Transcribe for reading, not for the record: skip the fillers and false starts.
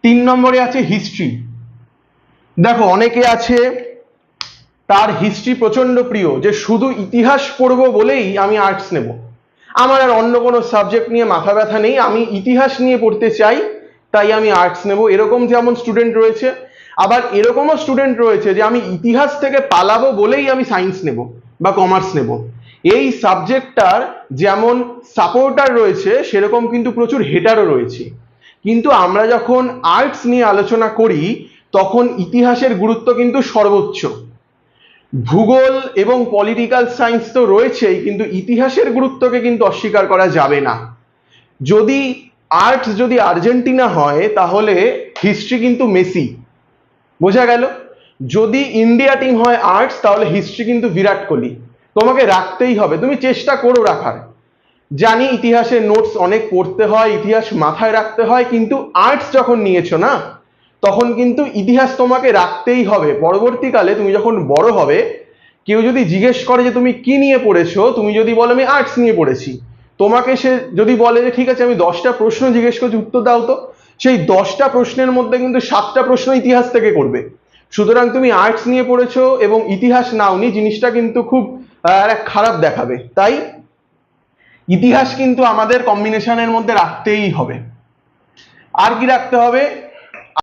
3 নম্বরে আছে হিস্ট্রি। দেখো অনেকে আছে তার হিস্ট্রি প্রচন্ড প্রিয়, যে শুধু ইতিহাস পড়বো বলেই আমি আর্টস নেব, আমার আর অন্য কোনো সাবজেক্ট নিয়ে মাথা ব্যথা নেই, আমি ইতিহাস নিয়ে পড়তে চাই তাই আমি আর্টস নেব। এরকম যেমন স্টুডেন্ট রয়েছে, আবার এরকমও স্টুডেন্ট রয়েছে যে আমি ইতিহাস থেকে পালাবো বলেই আমি সায়েন্স নেব বা কমার্স নেব। এই সাবজেক্টটার যেমন সাপোর্টার রয়েছে সেরকম কিন্তু প্রচুর হেটারও রয়েছে। কিন্তু আমরা যখন আর্টস নিয়ে আলোচনা করি তখন ইতিহাসের গুরুত্ব কিন্তু সর্বোচ্চ। ভূগোল এবং পলিটিক্যাল সায়েন্স তো রয়েছেই, কিন্তু ইতিহাসের গুরুত্বকে কিন্তু অস্বীকার করা যাবে না। যদি আর্টস যদি আর্জেন্টিনা হয় তাহলে হিস্ট্রি কিন্তু মেসি, বোঝা গেল? যদি ইন্ডিয়া টিম হয় আর্টস তাহলে হিস্ট্রি কিন্তু বিরাট কোহলি। তোমাকে রাখতেই হবে, তুমি চেষ্টা করো রাখার। জানি ইতিহাসের নোটস অনেক পড়তে হয়, ইতিহাস মাথায় রাখতে হয়, কিন্তু আর্টস যখন নিয়েছো না তখন কিন্তু ইতিহাস তোমাকে রাখতেই হবে। পরবর্তীকালে তুমি যখন বড় হবে, কেউ যদি জিজ্ঞেস করে যে তুমি কি নিয়ে পড়েছো, তুমি যদি বলো আমি আর্টস নিয়ে পড়েছি, তোমাকে সে যদি বলে যে ঠিক আছে আমি 10টা প্রশ্ন জিজ্ঞেস করছি উত্তর দাও, তো সেই 10টা প্রশ্নের মধ্যে কিন্তু 7টা প্রশ্ন ইতিহাস থেকে করবে। সুতরাং তুমি আর্টস নিয়ে পড়েছো এবং ইতিহাস নাওনি, জিনিসটা কিন্তু খুব খারাপ দেখাবে। তাই ইতিহাস কিন্তু আমাদের কম্বিনেশনের মধ্যে রাখতেই হবে। আর কি রাখতে হবে?